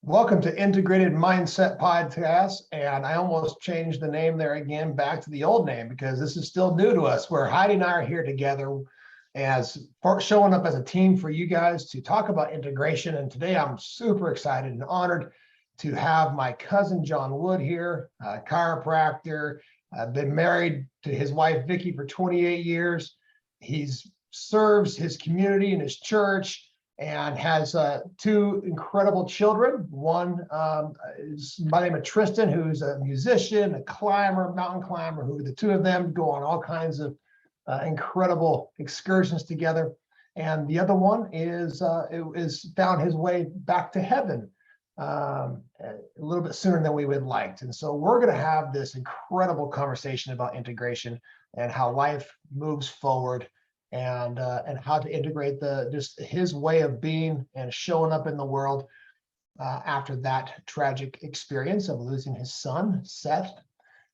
Welcome to Integrated Mindset Podcast. And I almost changed the name there again back to the old name because this is still new to us, where Heidi and I are here together as showing up as a team for you guys to talk about integration. And today I'm super excited and honored to have my cousin John Wood here, a chiropractor. I've been married to his wife Vicky for 28 years. He's serves his community and his church, and has two incredible children. One is by the name of Tristen, who's a musician, a climber, mountain climber, who the two of them go on all kinds of incredible excursions together. And the other one is found his way back to heaven a little bit sooner than we would like. And so we're going to have this incredible conversation about integration and how life moves forward, and how to integrate just his way of being and showing up in the world after that tragic experience of losing his son, Seth.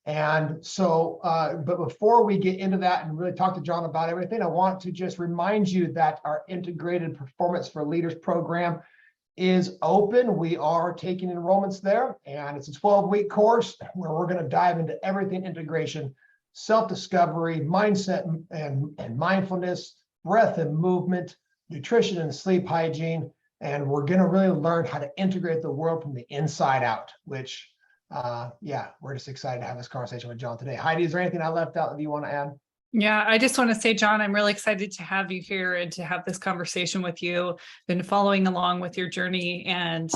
And so, but before we get into that and really talk to John about everything, I want to just remind you that our Integrated Performance for Leaders program is open. We are taking enrollments there, and it's a 12-week course where we're going to dive into everything integration, self-discovery, mindset and mindfulness, breath and movement, nutrition and sleep hygiene. And we're going to really learn how to integrate the world from the inside out, which, we're just excited to have this conversation with John today. Heidi, is there anything I left out that you want to add? Yeah, I just want to say, John, I'm really excited to have you here and to have this conversation with you. Been following along with your journey and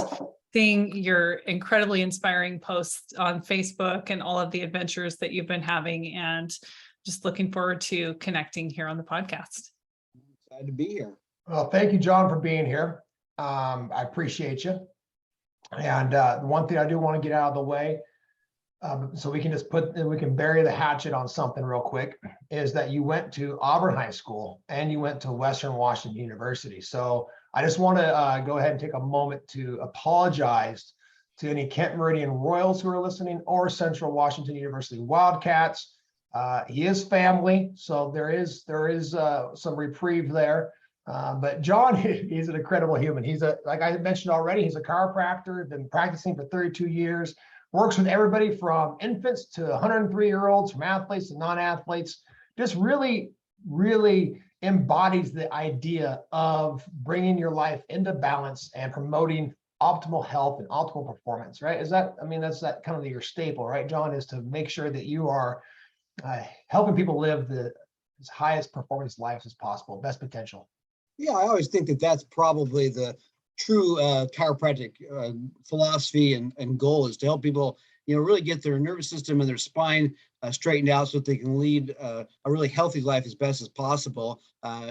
seeing your incredibly inspiring posts on Facebook and all of the adventures that you've been having, and just looking forward to connecting here on the podcast. Glad to be here. Well, thank you, John, for being here. I appreciate you. And one thing I do want to get out of the way, so we can we can bury the hatchet on something real quick, is that you went to Auburn High School and you went to Western Washington University. So I just want to go ahead and take a moment to apologize to any Kent Meridian Royals who are listening, or Central Washington University Wildcats. He is family, so there is some reprieve there. But John, he's an incredible human. Like I mentioned already, he's a chiropractor, been practicing for 32 years, works with everybody from infants to 103-year-olds, from athletes to non-athletes, just really, really embodies the idea of bringing your life into balance and promoting optimal health and optimal performance, right? That's that kind of your staple, right, John, is to make sure that you are helping people live the highest performance lives as possible, best potential. Yeah, I always think that that's probably the true chiropractic philosophy and goal, is to help people, really get their nervous system and their spine straightened out so that they can lead a really healthy life as best as possible.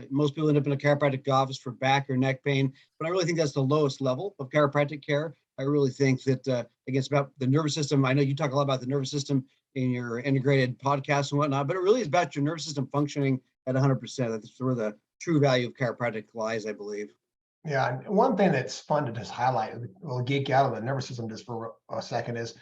Most people end up in a chiropractic office for back or neck pain, but I really think that's the lowest level of chiropractic care. I really think that, again, it's about the nervous system. I know you talk a lot about the nervous system in your integrated podcasts and whatnot, but it really is about your nervous system functioning at 100%. That's where the true value of chiropractic lies, I believe. Yeah, and one thing that's fun to just highlight, we'll geek out of the nervous system just for a second, is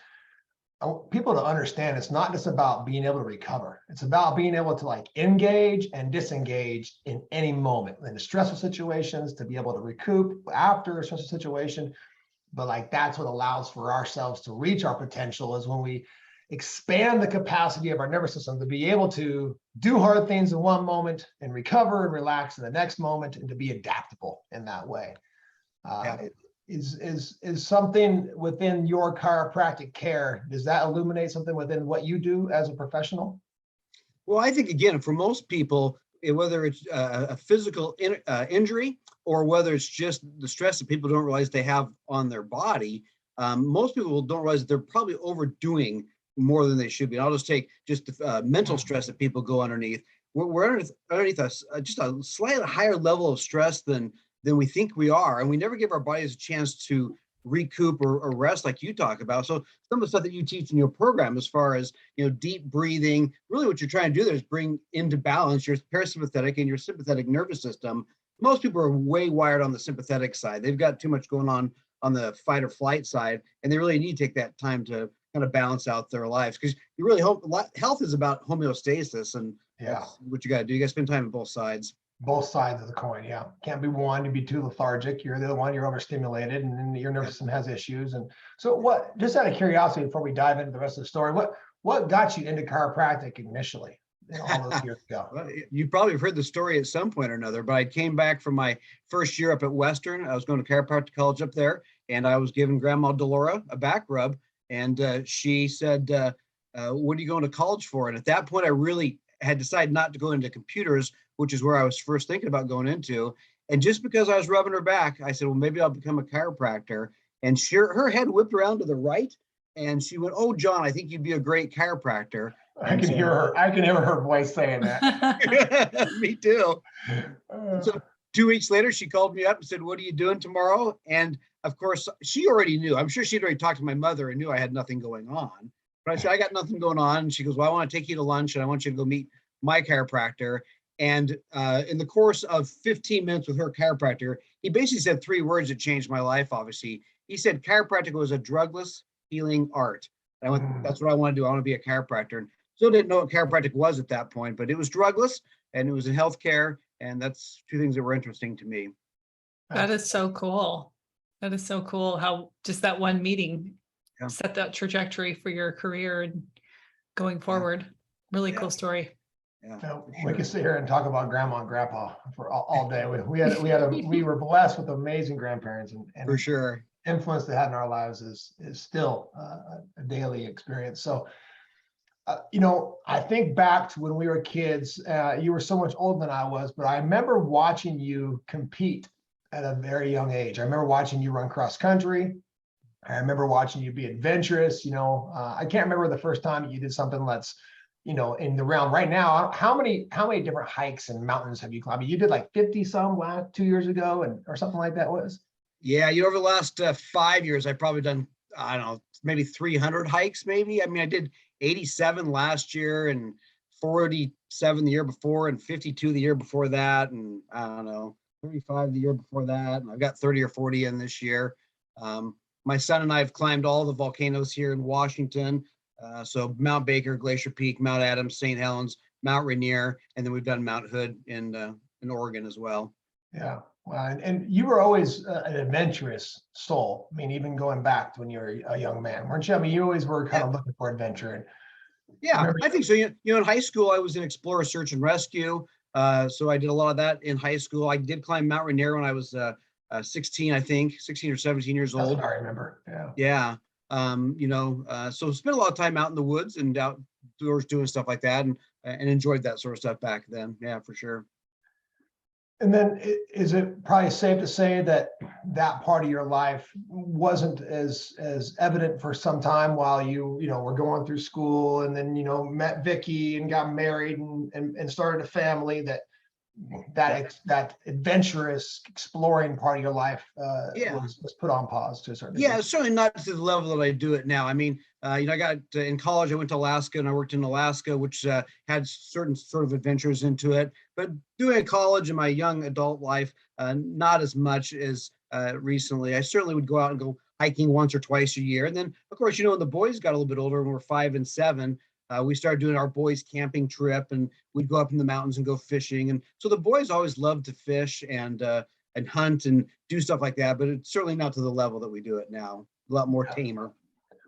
I want people to understand it's not just about being able to recover. It's about being able to engage and disengage in any moment, in the stressful situations, to be able to recoup after a stressful situation. But that's what allows for ourselves to reach our potential, is when we expand the capacity of our nervous system to be able to do hard things in one moment and recover and relax in the next moment, and to be adaptable in that way. Is something within your chiropractic care, does that illuminate something within what you do as a professional? Well, I think, again, for most people, whether it's a physical injury or whether it's just the stress that people don't realize they have on their body, most people don't realize that they're probably overdoing more than they should be. And I'll just take the mental stress that people go underneath. We're underneath us just a slightly higher level of stress than we think we are. And we never give our bodies a chance to recoup or rest like you talk about. So some of the stuff that you teach in your program, as far as, deep breathing, really what you're trying to do there is bring into balance your parasympathetic and your sympathetic nervous system. Most people are way wired on the sympathetic side. They've got too much going on the fight or flight side, and they really need to take that time to kind of balance out their lives, because you really health is about homeostasis, and that's what you got to do. You got to spend time on both sides. Both sides of the coin, yeah. Can't be one, you'd be too lethargic. You're the other one, you're overstimulated, and then your nervous system has issues. And so what, just out of curiosity, before we dive into the rest of the story, what got you into chiropractic initially, all those years ago? Well, you probably have heard the story at some point or another, but I came back from my first year up at Western. I was going to chiropractic college up there, and I was giving Grandma Delora a back rub, and she said, what are you going to college for? And at that point, I really had decided not to go into computers, which is where I was first thinking about going into. And just because I was rubbing her back, I said, well, maybe I'll become a chiropractor. And her head whipped around to the right, and she went, oh, John, I think you'd be a great chiropractor. I can hear her voice saying that. Me too. So 2 weeks later, she called me up and said, what are you doing tomorrow? And of course, she already knew. I'm sure she'd already talked to my mother and knew I had nothing going on. But I said, I got nothing going on. And she goes, well, I want to take you to lunch and I want you to go meet my chiropractor. And in the course of 15 minutes with her chiropractor, he basically said 3 words that changed my life, obviously. He said chiropractic was a drugless healing art. And I went, that's what I want to do. I want to be a chiropractor. And still didn't know what chiropractic was at that point, but it was drugless and it was in healthcare. And that's 2 things that were interesting to me. That is so cool. That is so cool how just that one meeting set that trajectory for your career and going forward. Really cool story. Yeah, we could sit here and talk about grandma and grandpa for all day. We were blessed with amazing grandparents, and for sure, influence they had in our lives is still a daily experience. So, I think back to when we were kids. You were so much older than I was, but I remember watching you compete at a very young age. I remember watching you run cross country. I remember watching you be adventurous. I can't remember the first time you did something that's, in the realm right now. How many different hikes and mountains have you climbed? You did like 50 some 2 years ago, or something like that was. Yeah, over the last 5 years, I've probably done, I don't know, maybe 300 hikes, maybe. I mean, I did 87 last year and 47 the year before and 52 the year before that. And I don't know, 35 the year before that. And I've got 30 or 40 in this year. My son and I have climbed all the volcanoes here in Washington. So Mount Baker, Glacier Peak, Mount Adams, St. Helens, Mount Rainier, and then we've done Mount Hood in Oregon as well. Yeah. Wow. And you were always an adventurous soul. I mean, even going back to when you were a young man, weren't you? I mean, you always were kind of looking for adventure. And I think so. In high school, I was in Explorer Search and Rescue. So I did a lot of that in high school. I did climb Mount Rainier when I was 16, I think, 16 or 17 years old. I remember. Yeah. So spent a lot of time out in the woods and outdoors doing stuff like that, and enjoyed that sort of stuff back then. Yeah, for sure. And then is it probably safe to say that part of your life wasn't as evident for some time while you were going through school, and then, met Vicky and got married and started a family, that adventurous exploring part of your life was put on pause to a certain degree. Certainly not to the level that I do it now. I mean, I got in college, I went to Alaska and I worked in Alaska, which had certain sort of adventures into it, but doing college in my young adult life, not as much as recently. I certainly would go out and go hiking once or twice a year. And then of course, when the boys got a little bit older and were 5 and 7, we started doing our boys camping trip, and we'd go up in the mountains and go fishing. And so the boys always loved to fish and hunt and do stuff like that, but it's certainly not to the level that we do it now. A lot more tamer.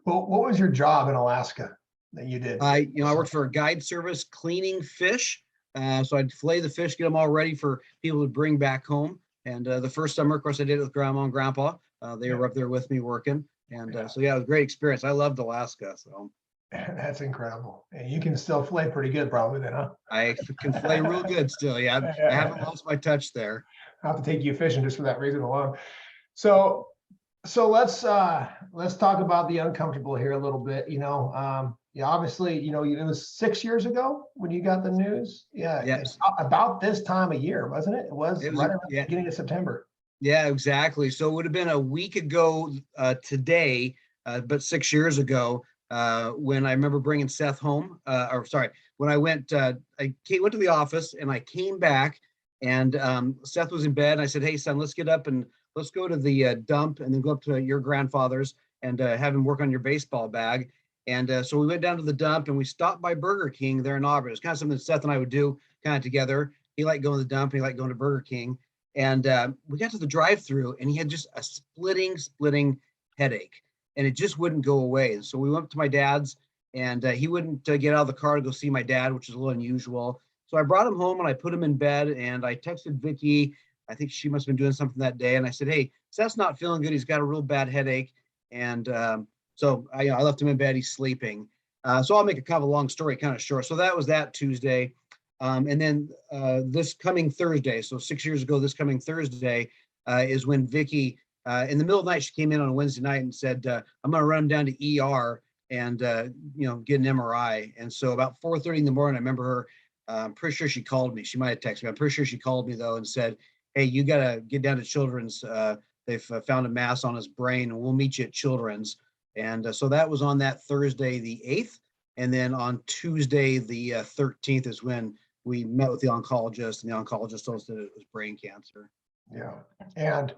Well, what was your job in Alaska that you did? I worked for a guide service cleaning fish. So I'd fillet the fish, get them all ready for people to bring back home. And the first summer, of course, I did it with Grandma and Grandpa. They were up there with me working. And it was a great experience. I loved Alaska. So. That's incredible. And you can still fillet pretty good probably then, huh? I can fillet real good still. Yeah, I haven't lost my touch there. I'll have to take you fishing just for that reason alone. So let's talk about the uncomfortable here a little bit. Obviously, it was 6 years ago when you got the news. Yeah. Yes. About this time of year, wasn't it? It was right around the beginning of September. Yeah, exactly. So it would have been a week ago today, but 6 years ago. When I remember bringing Seth home, when I went to the office and I came back and Seth was in bed and I said, hey son, let's get up and let's go to the dump and then go up to your grandfather's and have him work on your baseball bag. And so we went down to the dump and we stopped by Burger King there in Auburn. It's kind of something that Seth and I would do kind of together. He liked going to the dump and he liked going to Burger King. And we got to the drive-through and he had just a splitting headache, and it just wouldn't go away. And so we went to my dad's, and he wouldn't get out of the car to go see my dad, which is a little unusual. So I brought him home and I put him in bed, and I texted Vicky. I think she must have been doing something that day. And I said, hey, Seth's not feeling good. He's got a real bad headache. And so I left him in bed. He's sleeping. So I'll make a kind of a long story kind of short. So that was that Tuesday. And then this coming Thursday, so 6 years ago, this coming Thursday is when Vicky, in the middle of the night, she came in on a Wednesday night and said, I'm going to run down to ER and, get an MRI. And so about 4:30 in the morning, I remember her, I'm pretty sure she called me. She might have texted me. I'm pretty sure she called me though and said, hey, you got to get down to Children's. They've found a mass on his brain, and we'll meet you at Children's. And so that was on that Thursday, the 8th. And then on Tuesday, the 13th is when we met with the oncologist, and the oncologist told us that it was brain cancer. Yeah. And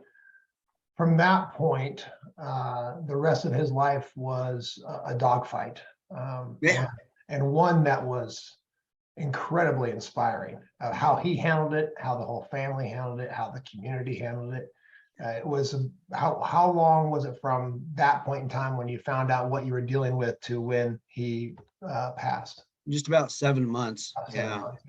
from that point, the rest of his life was a dogfight. And one that was incredibly inspiring. How he handled it, how the whole family handled it, how the community handled it. It was how long was it from that point in time when you found out what you were dealing with to when he passed? Just about 7 months. About 7 months,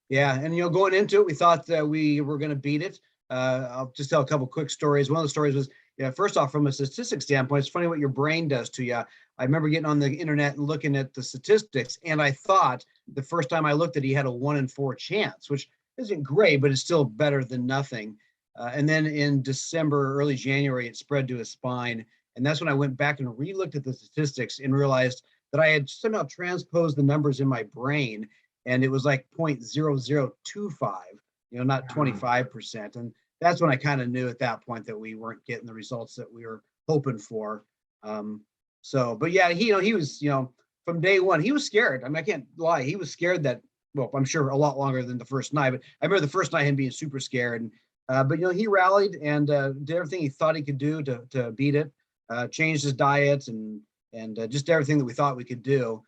Yeah. And going into it, we thought that we were going to beat it. I'll just tell a couple quick stories. One of the stories was, first off, from a statistics standpoint, it's funny what your brain does to you. I remember getting on the internet and looking at the statistics, and I thought the first time I looked at it, he had a 1 in 4 chance, which isn't great, but it's still better than nothing. And then in December, early January, it spread to his spine. And that's when I went back and re-looked at the statistics and realized that I had somehow transposed the numbers in my brain, and it was like 0.0025, not 25%. And that's when I kind of knew at that point that we weren't getting the results that we were hoping for. But yeah, he was, from day one, he was scared. I mean, I can't lie. He was scared that, well, I'm sure a lot longer than the first night, but I remember the first night him being super scared. And, but he rallied and did everything he thought he could do to beat it, changed his diet and just everything that we thought we could do.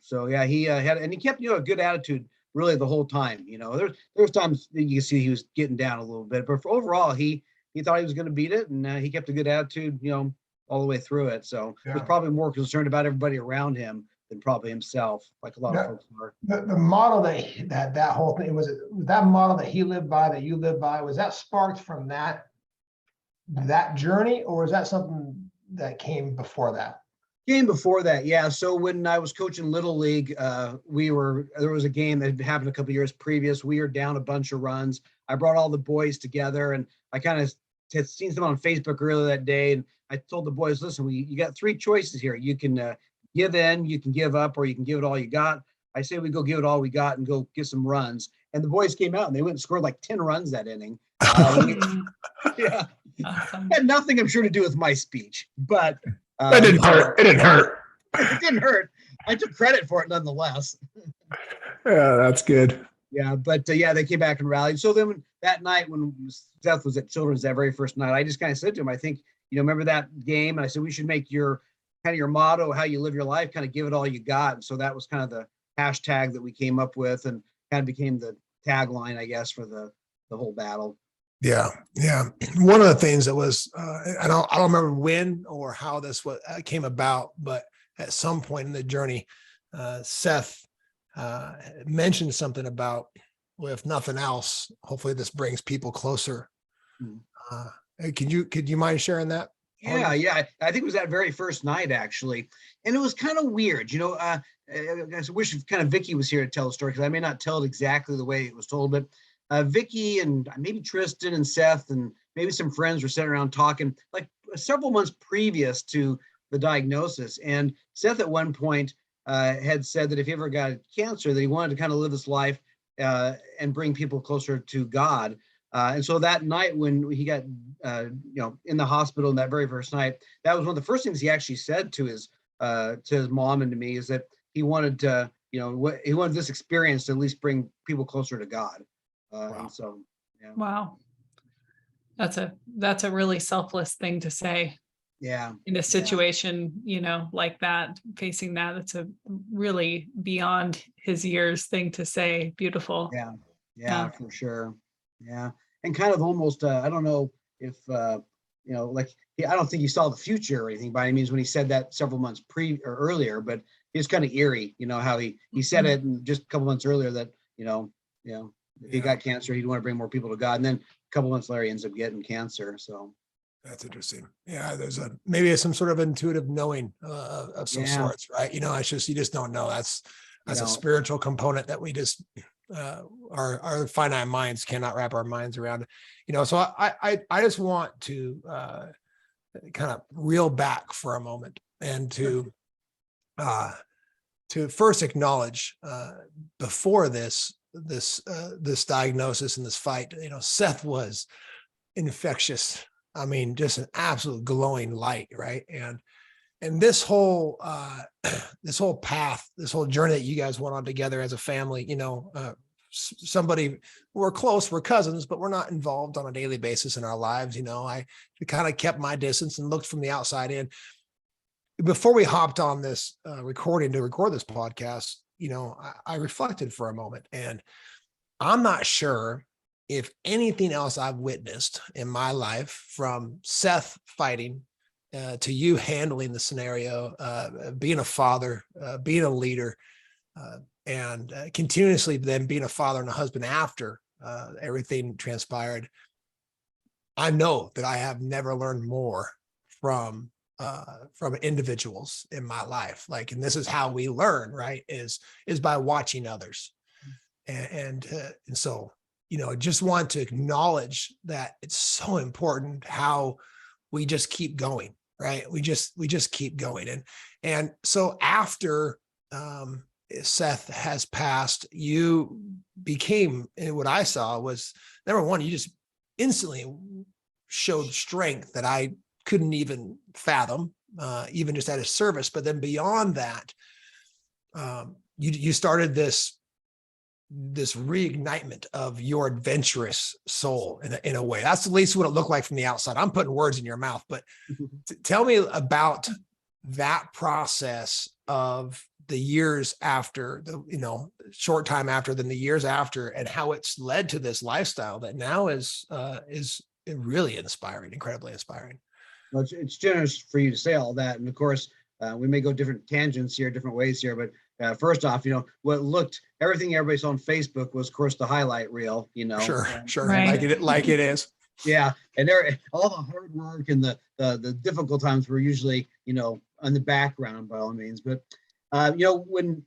So yeah, he he kept, a good attitude really the whole time. There's times that you can see he was getting down a little bit, but overall, he thought he was going to beat it, and he kept a good attitude, all the way through it. So he was probably more concerned about everybody around him than probably himself, like a lot of folks are. The model that whole thing was that model that he lived by, that you lived by, was that sparked from that journey, or was that something that came before that? Game before that, yeah. So when I was coaching Little League, there was a game that had happened a couple of years previous. We were down a bunch of runs. I brought all the boys together, and I kind of had seen them on Facebook earlier that day. And I told the boys, listen, you got 3 choices here. You can give in, you can give up, or you can give it all you got. I say we go give it all we got and go get some runs. And the boys came out and they went and scored like 10 runs that inning. Yeah. Awesome. Had nothing, I'm sure, to do with my speech, but it didn't hurt. It didn't hurt. It didn't hurt. I took credit for it nonetheless. Yeah, that's good. Yeah, but they came back and rallied. So then that night when Seth was at Children's, that very first night, I just kind of said to him, I think, remember that game? And I said, we should make your motto, how you live your life, kind of give it all you got. And so that was kind of the hashtag that we came up with, and kind of became the tagline, I guess, for the whole battle. Yeah. One of the things that was, I don't remember when or how this came about, but at some point in the journey, Seth mentioned something about, well, if nothing else, hopefully this brings people closer. Could you mind sharing that? Yeah. I think it was that very first night, actually. And it was kind of weird. I wish kind of Vicky was here to tell the story, because I may not tell it exactly the way it was told, but Vicky and maybe Tristen and Seth and maybe some friends were sitting around talking like several months previous to the diagnosis. And Seth at one point had said that if he ever got cancer, that he wanted to kind of live his life and bring people closer to God. And so that night when he got, in the hospital, in that very first night, that was one of the first things he actually said to his mom and to me, is that he wanted to, he wanted this experience to at least bring people closer to God. Wow. And so, yeah. Wow. That's a really selfless thing to say. Yeah. In a situation, like that, facing that, it's a really beyond his years thing to say. Beautiful. Yeah, for sure. Yeah. And kind of almost, I don't know if, like, I don't think he saw the future or anything by any means when he said that several months or earlier, but it's kind of eerie, how he said it and just a couple months earlier that, if he got cancer, he'd want to bring more people to God. And then a couple months later, he ends up getting cancer. So That's interesting. Yeah, there's maybe some sort of intuitive knowing of some sorts, right? It's just, you just don't know. That's a spiritual component that we just our finite minds cannot wrap our minds around. So I just want to kind of reel back for a moment and to first acknowledge before this diagnosis and this fight, Seth was infectious. I mean, just an absolute glowing light, right? And this whole path, this whole journey that you guys went on together as a family, somebody, we're close, we're cousins, but we're not involved on a daily basis in our lives. I kind of kept my distance and looked from the outside in. Before we hopped on this recording to record this podcast, I reflected for a moment, and I'm not sure if anything else I've witnessed in my life, from Seth fighting to you handling the scenario, being a father, being a leader, and continuously then being a father and a husband after everything transpired. I know that I have never learned more from individuals in my life. And this is how we learn, right? Is by watching others. And so, just want to acknowledge that it's so important how we just keep going, right? We just keep going. And so after Seth has passed, you became, and what I saw was, number one, you just instantly showed strength that I couldn't even fathom, even just at his service. But then beyond that, you started this reignitement of your adventurous soul in a way. That's at least what it looked like from the outside. I'm putting words in your mouth, but tell me about that process of the years after, short time after, then the years after, and how it's led to this lifestyle that now is really inspiring, incredibly inspiring. Well, it's generous for you to say all that. And of course, we may go different tangents here, different ways here, but first off, everything everybody saw on Facebook was, of course, the highlight reel, Sure. Right. Like it is. Yeah. And all the hard work and the difficult times were usually, on the background by all means. But, when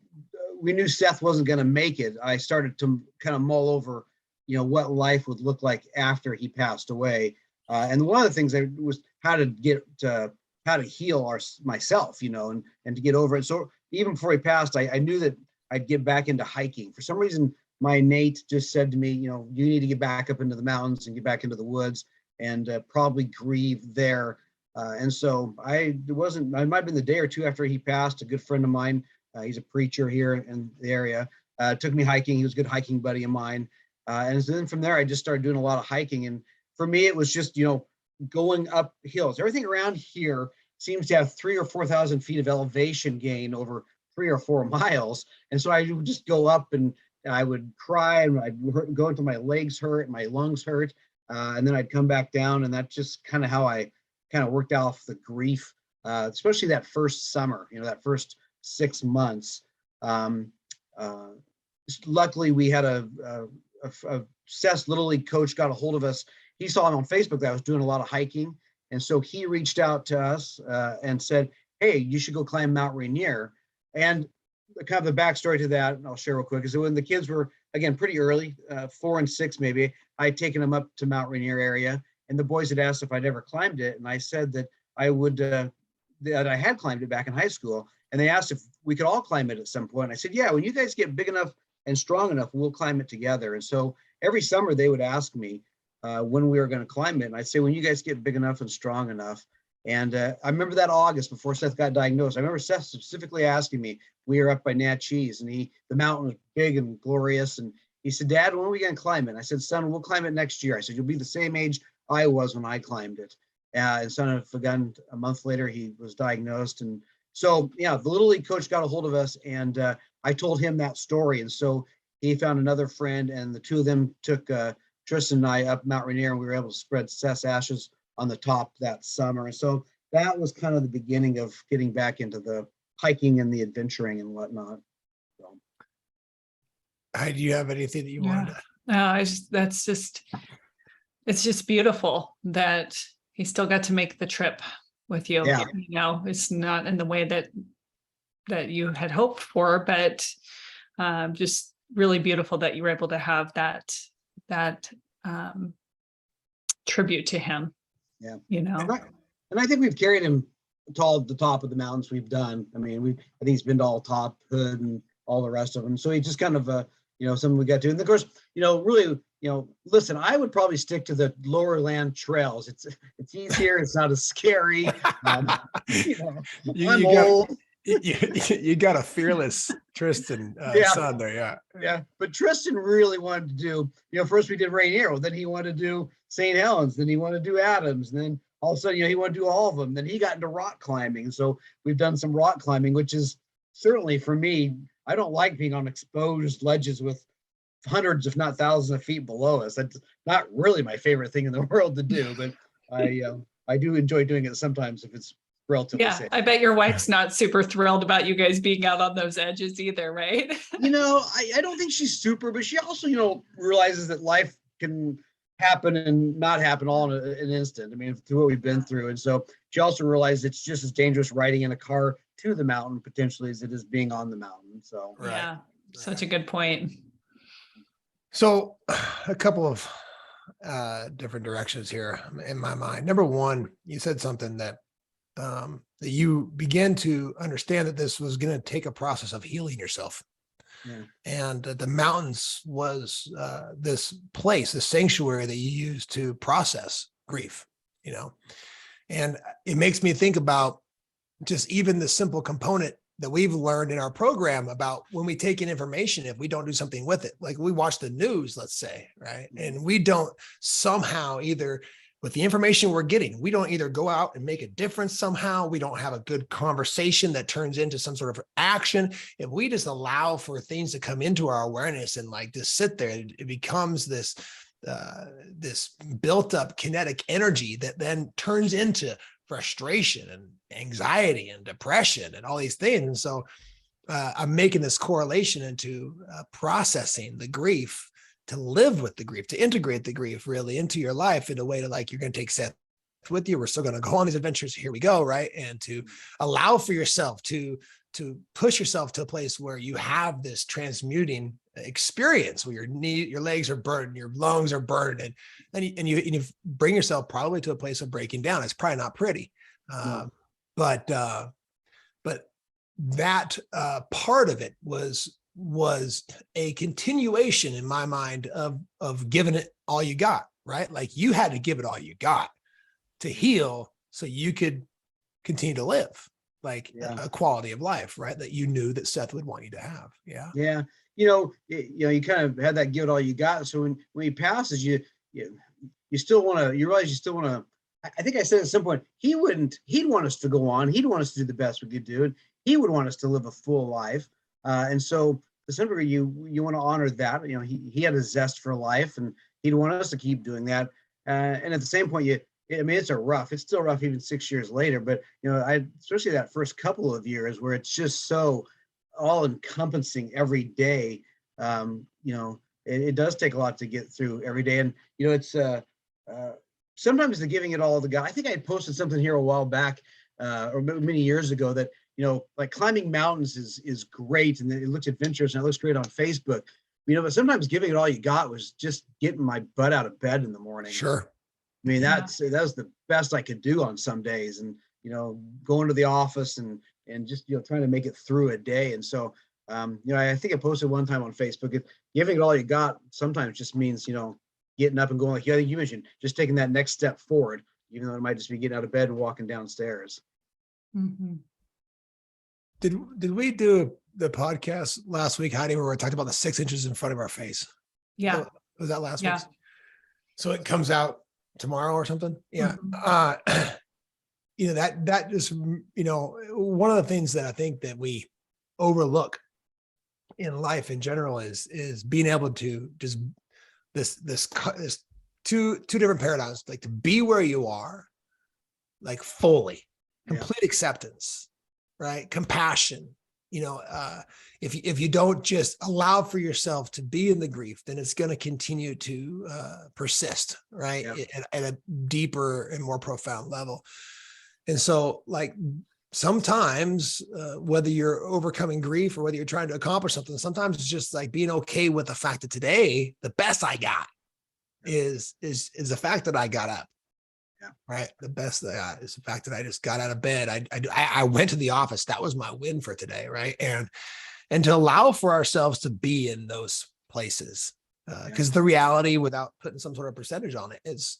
we knew Seth wasn't going to make it, I started to kind of mull over, what life would look like after he passed away. And one of the things was how to heal myself, and to get over it. So even before he passed, I knew that I'd get back into hiking. For some reason, my innate just said to me, you need to get back up into the mountains and get back into the woods and probably grieve there. And so it might have been the day or two after he passed, a good friend of mine, he's a preacher here in the area, took me hiking. He was a good hiking buddy of mine. And then from there, I just started doing a lot of hiking. And for me, it was just, going up hills. Everything around here seems to have 3,000 or 4,000 feet of elevation gain over 3 or 4 miles. And so I would just go up and I would cry and I'd go until my legs hurt, my lungs hurt. And then I'd come back down. And that's just kind of how I kind of worked off the grief, especially that first summer, that first 6 months. Luckily, we had a Seth's Little League coach got a hold of us. He saw on Facebook that I was doing a lot of hiking. And so he reached out to us and said, hey, you should go climb Mount Rainier. And kind of the backstory to that, and I'll share real quick, is that when the kids were, again, pretty early, 4 and 6 maybe, I had taken them up to Mount Rainier area. And the boys had asked if I'd ever climbed it. And I said that I would, that I had climbed it back in high school. And they asked if we could all climb it at some point. I said, yeah, when you guys get big enough and strong enough, we'll climb it together. And so every summer they would ask me when we were going to climb it. And I'd say, when you guys get big enough and strong enough. And I remember that August before Seth got diagnosed, I remember Seth specifically asking me, we were up by Natchez and the mountain was big and glorious. And he said, Dad, when are we going to climb it? And I said, son, we'll climb it next year. I said, you'll be the same age I was when I climbed it. And son of a gun, a month later, he was diagnosed. And so, yeah, the Little League coach got a hold of us and I told him that story. And so he found another friend, and the two of them took Tristen and I up Mount Rainier, and we were able to spread Seth's ashes on the top that summer. And so that was kind of the beginning of getting back into the hiking and the adventuring and whatnot. So. Do you have anything that you wanted to? No, it's just beautiful that he still got to make the trip with you. Yeah. You know, it's not in the way that you had hoped for, but just really beautiful that you were able to have that tribute to him. Yeah. You know, and I think we've carried him to the top of the mountains we've done. I mean, I think he's been to all top, Hood, and all the rest of them. So he just kind of something we got to. And of course, really, listen, I would probably stick to the lower land trails. It's easier. It's not as scary. I'm old. You got a fearless Tristen son there. Yeah. Yeah. But Tristen really wanted to do, first we did Rainier. Then he wanted to do St. Helens. Then he wanted to do Adams. And then all of a sudden, he wanted to do all of them. Then he got into rock climbing. So we've done some rock climbing, which is certainly for me, I don't like being on exposed ledges with hundreds, if not thousands of feet below us. That's not really my favorite thing in the world to do, but I do enjoy doing it sometimes if it's relatively safe. I bet your wife's not super thrilled about you guys being out on those edges either, right? I don't think she's super, but she also, realizes that life can happen and not happen all in an instant. I mean, through what we've been through. And so she also realized it's just as dangerous riding in a car to the mountain potentially as it is being on the mountain. So yeah, such a good point. So a couple of different directions here in my mind. Number one, you said something that you began to understand that this was going to take a process of healing yourself. Yeah. And the mountains was this place, this sanctuary that you use to process grief, and it makes me think about just even the simple component that we've learned in our program about when we take in information, if we don't do something with it, like we watch the news, let's say, right? And we don't somehow either with the information we're getting, we don't either go out and make a difference somehow. We don't have a good conversation that turns into some sort of action. If we just allow for things to come into our awareness and like just sit there, it becomes this built up kinetic energy that then turns into frustration and anxiety and depression and all these things. And so I'm making this correlation into processing the grief, to live with the grief, to integrate the grief really into your life in a way to like, you're going to take Seth with you. We're still going to go on these adventures. Here we go. Right. And to allow for yourself to push yourself to a place where you have this transmuting experience where your legs are burned, your lungs are burned, and you bring yourself probably to a place of breaking down. It's probably not pretty. But that part of it was a continuation in my mind of giving it all you got, right? Like you had to give it all you got to heal so you could continue to live like a quality of life, right? That you knew that Seth would want you to have. Yeah. Yeah. You kind of had that give it all you got. So when he passes, you still want to, you realize you still want to, I think I said at some point, he'd want us to go on. He'd want us to do the best we could do. And he would want us to live a full life. And so to some degree, you want to honor that. He had a zest for life and he'd want us to keep doing that. And at the same point, it's still rough even 6 years later, but especially that first couple of years where it's just so all encompassing every day. It does take a lot to get through every day. And, it's sometimes the giving it all to God. I think I posted something here a while back or many years ago that, like climbing mountains is great. And it looks adventurous and it looks great on Facebook, but sometimes giving it all you got was just getting my butt out of bed in the morning. Sure. I mean, that was the best I could do on some days, and, going to the office and just, trying to make it through a day. And so, I think I posted one time on Facebook, giving it all you got sometimes just means, getting up and going, like I think you mentioned, just taking that next step forward, even though it might just be getting out of bed and walking downstairs. Mm-hmm. Did we do the podcast last week, Heidi, where we talked about the 6 inches in front of our face? Yeah. Was that last week? So it comes out tomorrow or something? Yeah. Mm-hmm. That just, one of the things that I think that we overlook in life in general is being able to just this two different paradigms, like to be where you are, like fully, complete acceptance, right? Compassion. If you don't just allow for yourself to be in the grief, then it's going to continue to persist, right? At a deeper and more profound level. And so, like, sometimes whether you're overcoming grief or whether you're trying to accomplish something, sometimes it's just like being okay with the fact that today the best I got is the fact that I got up. Right. The best that I got is the fact that I just got out of bed. I went to the office. That was my win for today. Right. And to allow for ourselves to be in those places, because the reality, without putting some sort of percentage on it, is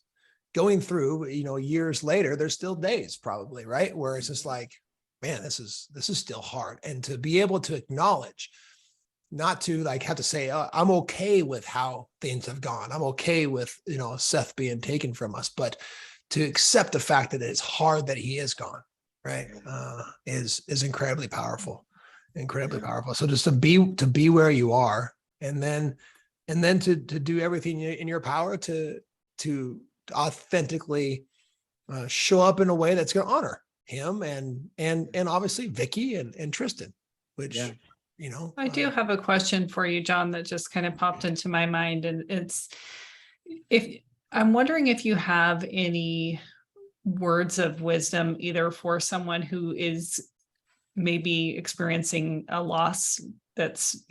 going through, years later, there's still days probably, right, where it's just like, man, this is still hard. And to be able to acknowledge, not to like have to say, I'm okay with how things have gone. I'm okay with, Seth being taken from us, but to accept the fact that it's hard that he is gone, right, is incredibly powerful, incredibly powerful. So just to be where you are, and then to do everything in your power to authentically show up in a way that's going to honor him and obviously Vicky and Tristen, which, I do have a question for you, John, that just kind of popped into my mind. And I'm wondering if you have any words of wisdom, either for someone who is maybe experiencing a loss that's,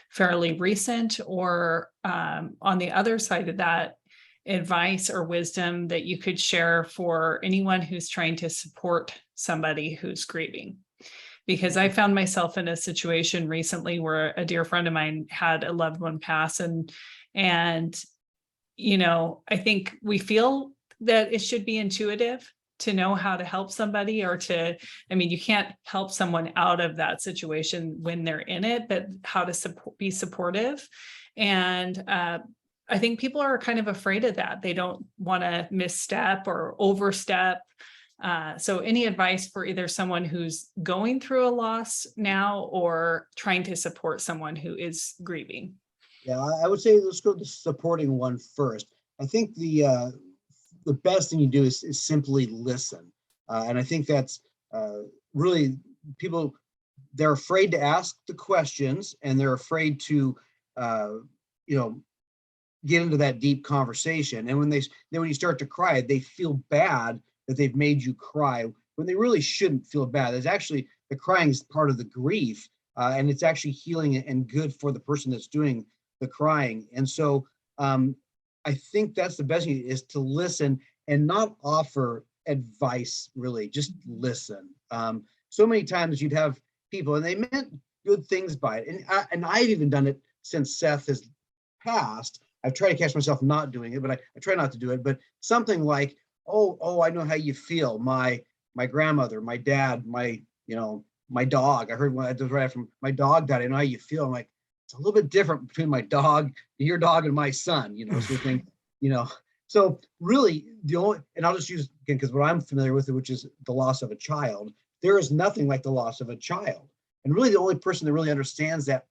fairly recent, or on the other side of that, advice or wisdom that you could share for anyone who's trying to support somebody who's grieving. Because I found myself in a situation recently where a dear friend of mine had a loved one pass, and I think we feel that it should be intuitive to know how to help somebody, you can't help someone out of that situation when they're in it, but how to be supportive. And I think people are kind of afraid of that. They don't want to misstep or overstep. So any advice for either someone who's going through a loss now or trying to support someone who is grieving? Yeah, I would say let's go to the supporting one first. I think the best thing you do is simply listen. And I think that's really people, they're afraid to ask the questions, and they're afraid to, get into that deep conversation. And when you start to cry, they feel bad that they've made you cry when they really shouldn't feel bad. There's actually, the crying is part of the grief, and it's actually healing and good for the person that's doing the crying. And so I think that's the best thing, is to listen and not offer advice, really, just listen. So many times you'd have people, and they meant good things by it. And I've even done it since Seth has passed. I've tried to catch myself not doing it, but I try not to do it. But something like, oh, I know how you feel. My grandmother, my dad, my dog. I heard when I was right after my dog died, I know how you feel. I'm like, it's a little bit different between my dog, your dog, and my son, sort of thing, So really and I'll just use, again, because what I'm familiar with, which is the loss of a child, there is nothing like the loss of a child. And really the only person that really understands that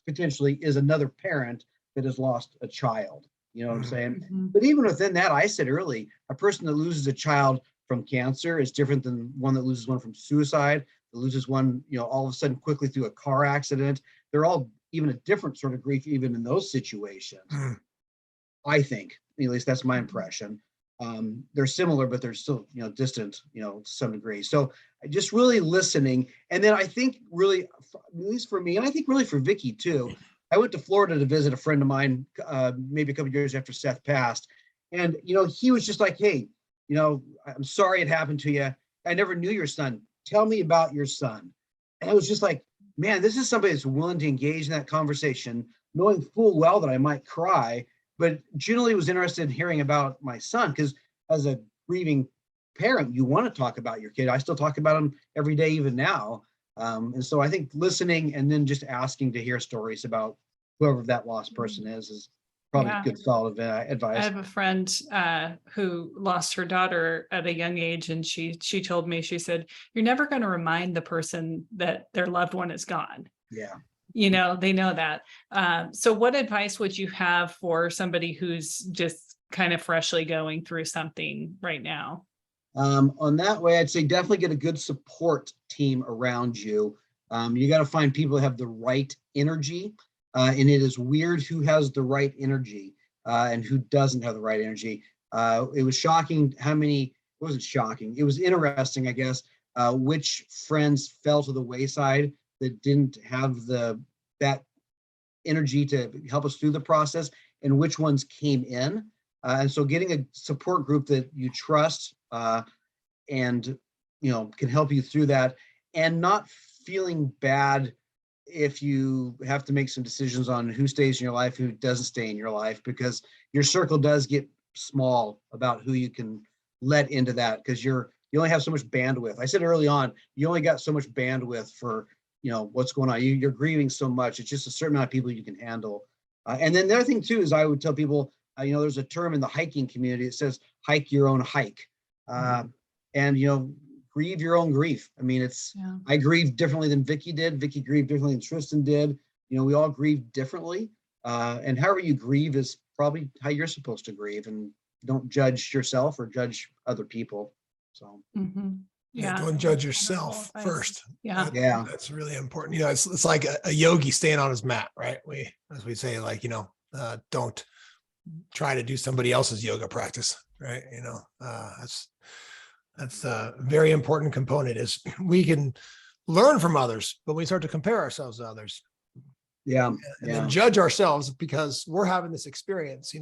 potentially is another parent that has lost a child. You know what I'm saying? Mm-hmm. But even within that, I said early, a person that loses a child from cancer is different than one that loses one from suicide, that loses one, all of a sudden quickly through a car accident. They're all even a different sort of grief, even in those situations. I think, at least that's my impression. They're similar, but they're still, distant, to some degree. So just really listening. And then I think really, at least for me, and I think really for Vicky too, I went to Florida to visit a friend of mine, maybe a couple of years after Seth passed. And, he was just like, hey, I'm sorry it happened to you. I never knew your son. Tell me about your son. And I was just like, man, this is somebody that's willing to engage in that conversation, knowing full well that I might cry, but generally was interested in hearing about my son, because as a grieving parent, you want to talk about your kid. I still talk about him every day, even now. And so I think listening and then just asking to hear stories about whoever that lost person is probably good, solid advice. I have a friend who lost her daughter at a young age, and she told me, she said, you're never going to remind the person that their loved one is gone. Yeah. they know that. So what advice would you have for somebody who's just kind of freshly going through something right now? On that way, I'd say definitely get a good support team around you. You got to find people who have the right energy. And it is weird who has the right energy and who doesn't have the right energy. It was shocking it wasn't shocking. It was interesting, I guess, which friends fell to the wayside that didn't have that energy to help us through the process, and which ones came in. And so getting a support group that you trust and can help you through that, and not feeling bad if you have to make some decisions on who stays in your life, who doesn't stay in your life, because your circle does get small about who you can let into that, because you only have so much bandwidth. I said early on, you only got so much bandwidth for what's going on. You're grieving so much. It's just a certain amount of people you can handle. And then the other thing too is I would tell people, there's a term in the hiking community. It says hike your own hike, and grieve your own grief. I mean, I grieve differently than Vicky did. Vicky grieved differently than Tristen did. We all grieve differently. And however you grieve is probably how you're supposed to grieve, and don't judge yourself or judge other people. So don't judge yourself first. That's really important. It's like a yogi staying on his mat, right? As we say, like, don't try to do somebody else's yoga practice, right? That's a very important component. Is we can learn from others, but we start to compare ourselves to others. And then judge ourselves because we're having this experience.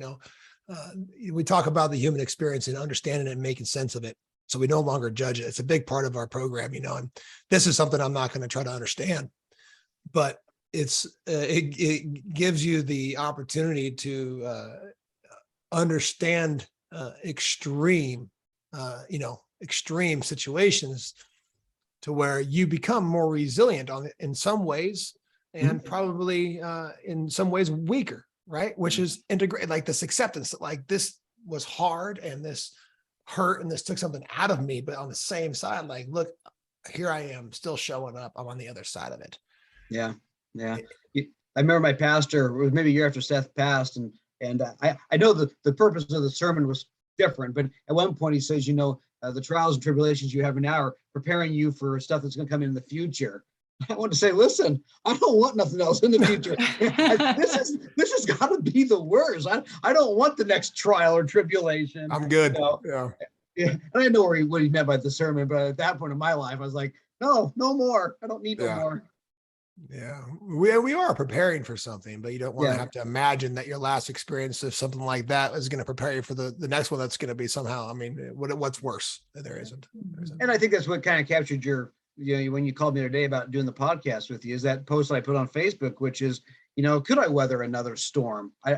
We talk about the human experience and understanding it and making sense of it, so we no longer judge it. It's a big part of our program, and this is something I'm not going to try to understand, but it gives you the opportunity to understand extreme situations, to where you become more resilient in some ways, and probably in some ways weaker, right? Which is integrate, like this acceptance that, like, this was hard and this hurt and this took something out of me, but on the same side, like, look, here I am still showing up. I'm on the other side of it. I remember my pastor, it was maybe a year after Seth passed, and I know the purpose of the sermon was different, but at one point he says, the trials and tribulations you have now are preparing you for stuff that's going to come in the future. I want to say, listen, I don't want nothing else in the future. This has got to be the worst. I don't want the next trial or tribulation. I'm good. And I didn't know what he meant by the sermon, but at that point in my life, I was like, no more. I don't need no more. We are preparing for something, but you don't want to have to imagine that your last experience of something like that is going to prepare you for the next one. That's going to be somehow, what's worse? There isn't. And I think that's what kind of captured your, when you called me the other day about doing the podcast with you, is that post that I put on Facebook, which is, could I weather another storm? I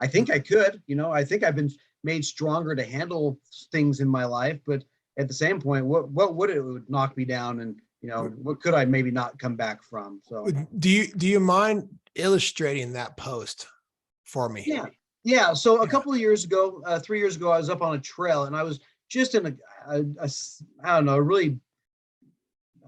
think I could. I think I've been made stronger to handle things in my life, but at the same point, what would it would knock me down, and what could I maybe not come back from? So do you mind illustrating that post for me? Yeah. So a couple of years ago, 3 years ago, I was up on a trail, and I was just in I don't know, really,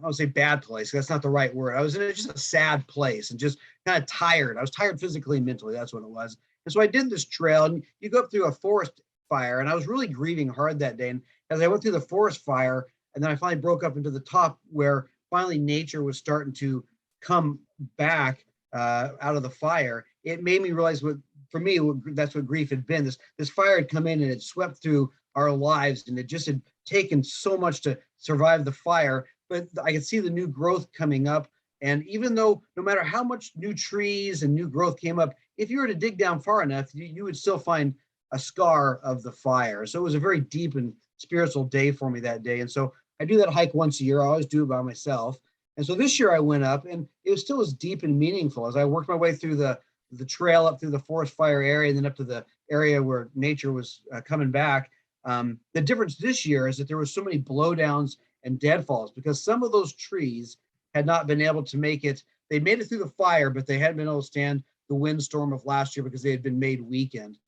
I would say bad place. That's not the right word. I was in just a sad place and just kind of tired. I was tired physically and mentally. That's what it was. And so I did this trail, and you go up through a forest fire, and I was really grieving hard that day. And as I went through the forest fire, and then I finally broke up into the top, where finally nature was starting to come back out of the fire. It made me realize that's what grief had been. This fire had come in and it swept through our lives, and it just had taken so much to survive the fire. But I could see the new growth coming up. And even though no matter how much new trees and new growth came up, if you were to dig down far enough, you would still find a scar of the fire. So it was a very deep and spiritual day for me that day. And so I do that hike once a year. I always do it by myself. And so this year I went up, and it was still as deep and meaningful as I worked my way through the trail up through the forest fire area, and then up to the area where nature was coming back. The difference this year is that there was so many blowdowns and deadfalls, because some of those trees had not been able to make it. They made it through the fire, but they hadn't been able to stand the windstorm of last year because they had been made weakened.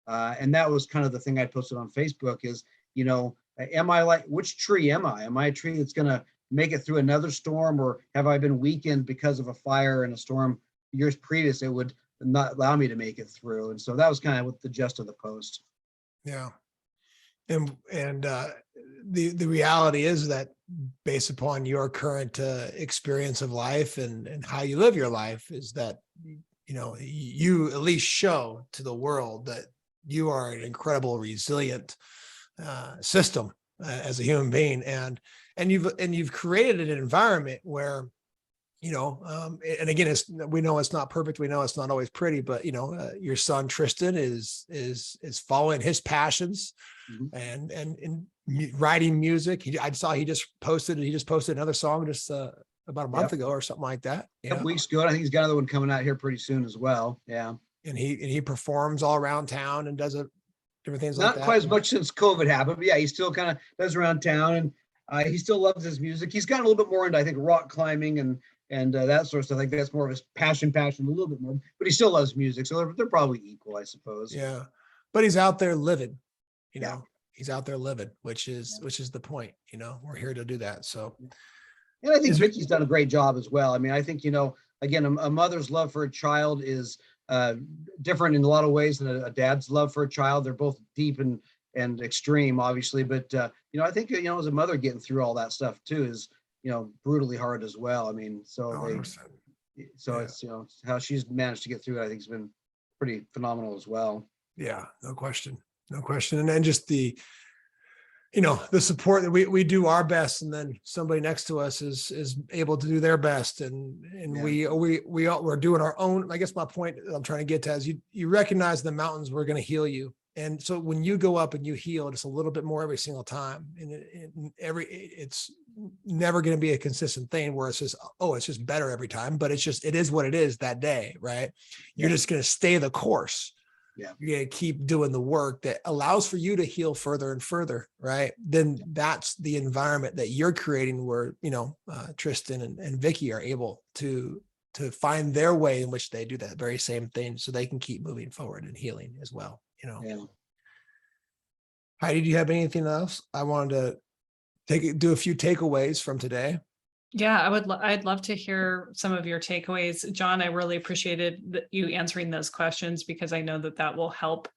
And that was kind of the thing I posted on Facebook is, which tree am I? Am I a tree that's going to make it through another storm, or have I been weakened because of a fire and a storm years previous, it would not allow me to make it through. And so that was kind of what the gist of the post. Yeah. And the reality is that based upon your current experience of life and how you live your life is that, you at least show to the world that you are an incredible, resilient system as a human being. And you've created an environment where, and again, we know it's not perfect. We know it's not always pretty, but your son Tristen is following his passions and writing music. I saw he just posted another song just about a month ago or something like that. A couple weeks ago. I think he's got another one coming out here pretty soon as well. Yeah. And he performs all around town and does different things like that. Not quite as much since COVID happened, but yeah, he still kind of does around town, and he still loves his music. He's gotten a little bit more into, I think, rock climbing and that sort of stuff. I think that's more of his passion a little bit more, but he still loves music. So they're probably equal, I suppose. Yeah. But he's out there living, he's out there living, which is the point, we're here to do that. So. And I think Vicky's done a great job as well. I mean, I think, again, a mother's love for a child is different in a lot of ways than a dad's love for a child. They're both deep and extreme, obviously. But, I think, as a mother getting through all that stuff too is, brutally hard as well. I mean, it's, how she's managed to get through it, I think has been pretty phenomenal as well. Yeah, no question. And then just the support that we do our best, and then somebody next to us is able to do their best, and we're doing our own. I guess my point I'm trying to get to is you recognize the mountains were going to heal you, and so when you go up and you heal just a little bit more every single time, and it's never going to be a consistent thing where it's just better every time, but it is what it is that day, right? You're just going to stay the course. Yeah, you're going to keep doing the work that allows for you to heal further and further, right? Then that's the environment that you're creating where, Tristen and Vicky are able to find their way in which they do that very same thing so they can keep moving forward and healing as well, Yeah. Heidi, do you have anything else? I wanted to do a few takeaways from today. Yeah, I'd love to hear some of your takeaways. John, I really appreciated you answering those questions because I know that will help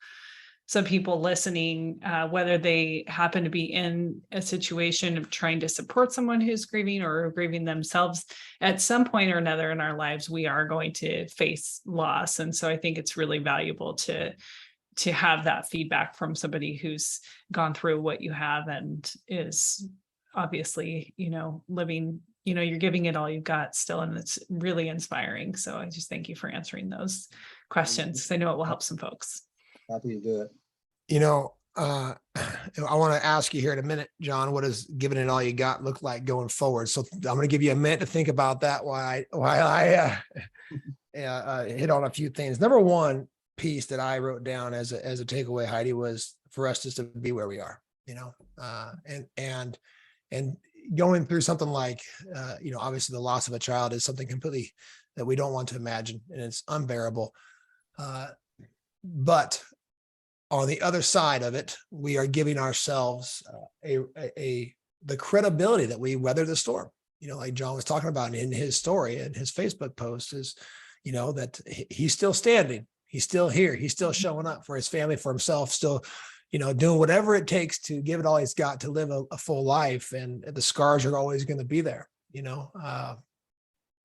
some people listening, whether they happen to be in a situation of trying to support someone who's grieving or grieving themselves. At some point or another in our lives, we are going to face loss. And so I think it's really valuable to have that feedback from somebody who's gone through what you have and is obviously, living, you're giving it all you've got still, and it's really inspiring. So I just thank you for answering those questions because I know it will help some folks. Happy to do it. I want to ask you here in a minute, John, what does giving it all you got look like going forward? So I'm going to give you a minute to think about that while I hit on a few things. Number one piece that I wrote down as a takeaway, Heidi, was for us just to be where we are, and going through something like, obviously the loss of a child is something completely that we don't want to imagine, and it's unbearable. But on the other side of it, we are giving ourselves the credibility that we weather the storm. Like John was talking about in his story and his Facebook post is, that he's still standing. He's still here. He's still showing up for his family, for himself, still, doing whatever it takes to give it all he's got to live a full life. And the scars are always going to be there,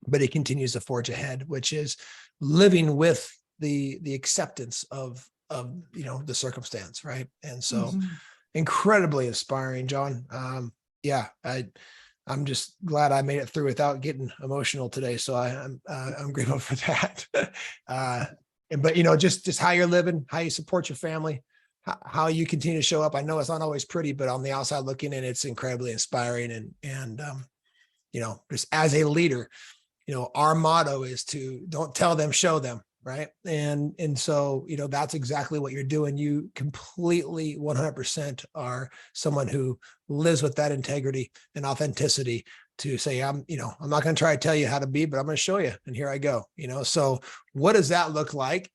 but he continues to forge ahead, which is living with the acceptance of the circumstance. Right. And so incredibly inspiring, John. I'm just glad I made it through without getting emotional today. So I'm grateful for that. But just how you're living, how you support your family, how you continue to show up. I know it's not always pretty, but on the outside looking in, it's incredibly inspiring. And just as a leader, our motto is to don't tell them, show them. Right. And so, that's exactly what you're doing. You completely 100% are someone who lives with that integrity and authenticity to say, I'm not going to try to tell you how to be, but I'm going to show you. And here I go, so what does that look like?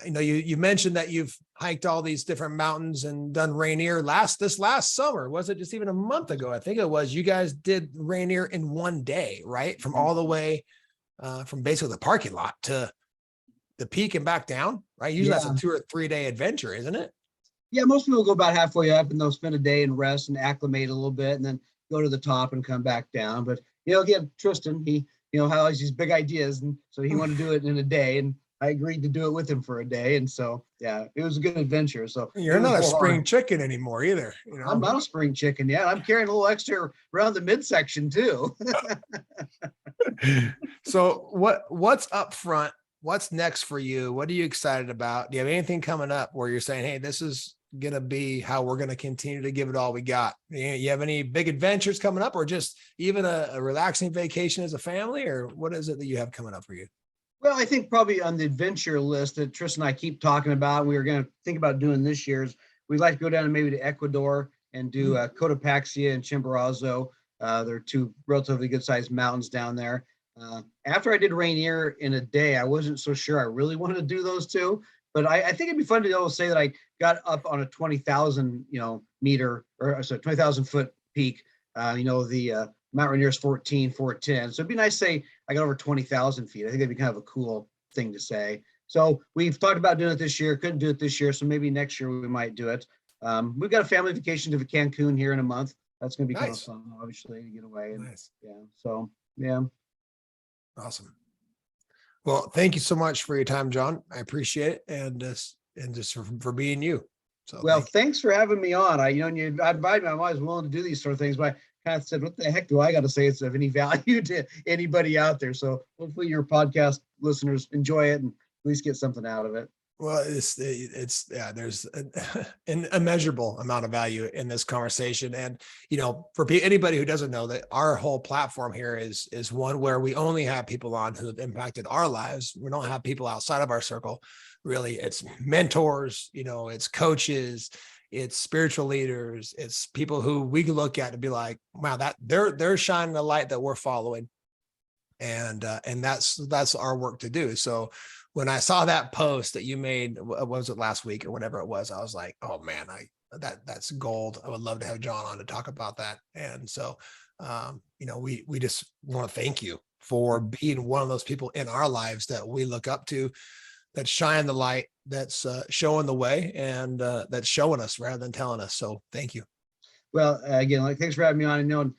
You mentioned that you've hiked all these different mountains and done Rainier this last summer. Was it just even a month ago? I think it was. You guys did Rainier in one day, right? From all the way from basically the parking lot to the peak and back down, right? Usually that's Yeah. a 2 or 3 day adventure, isn't it? Yeah, most people go about halfway up and they'll spend a day and rest and acclimate a little bit and then go to the top and come back down. But again, Tristen, he has these big ideas, and so he wanted to do it in a day, and I agreed to do it with him for a day. And so yeah, it was a good adventure. So You're it was not a full spring hard. chicken anymore either. I'm not a spring chicken yet. I'm carrying a little extra around the midsection too. So what's up front? What's next for you? What are you excited about? Do you have anything coming up where you're saying, hey, this is going to be how we're going to continue to give it all we got? You have any big adventures coming up, or just even a relaxing vacation as a family, or what is it that you have coming up for you? Well, I think probably on the adventure list that Tristan and I keep talking about, we were going to think about doing this year's, we'd like to go down and maybe to Ecuador and do Cotopaxi and Chimborazo. They're two relatively good sized mountains down there. After I did Rainier in a day, I wasn't so sure I really wanted to do those two, but I think it'd be fun to be able to say that I got up on a 20,000, meter, or sorry, 20,000 foot peak. The Mount Rainier is 14,410. So it'd be nice to say I got over 20,000 feet. I think that'd be kind of a cool thing to say. So we've talked about doing it this year, couldn't do it this year. So maybe next year we might do it. We've got a family vacation to Cancun here in a month. That's going to be kind of fun, obviously, to get away. And, Nice. Yeah. So, yeah. Awesome. Well, thank you so much for your time, John. I appreciate it. And just for being you. So Well, thanks for having me on. When you invited me, I'm always willing to do these sort of things, but I kind of said, what the heck do I got to say it's of any value to anybody out there? So hopefully your podcast listeners enjoy it and at least get something out of it. Well, there's an immeasurable amount of value in this conversation. And, for anybody who doesn't know, that our whole platform here is one where we only have people on who have impacted our lives. We don't have people outside of our circle. Really, it's mentors, it's coaches, it's spiritual leaders, it's people who we can look at and be like, wow, that they're shining the light that we're following. And that's our work to do. So when I saw that post that you made, was it last week or whenever it was, I was like, oh man, that's gold. I would love to have John on to talk about that. And so, we just want to thank you for being one of those people in our lives that we look up to, that's shining the light, that's showing the way, and that's showing us rather than telling us. So thank you. Well, again, thanks for having me on.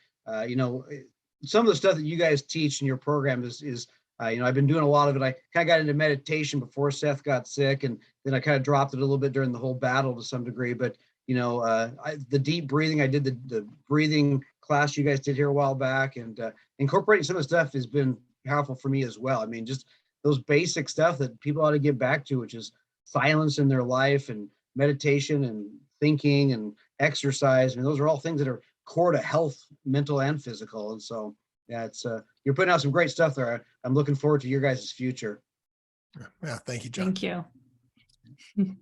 Some of the stuff that you guys teach in your program is I've been doing a lot of it. I kind of got into meditation before Seth got sick, and then I kind of dropped it a little bit during the whole battle to some degree. But the deep breathing, I did the breathing class you guys did here a while back, and incorporating some of the stuff has been powerful for me as well. I mean, just those basic stuff that people ought to get back to, which is silence in their life and meditation and thinking and exercise. I mean, those are all things that are core to health, mental and physical. And so, yeah, it's you're putting out some great stuff there. I'm looking forward to your guys' future. Yeah, thank you, John. Thank you.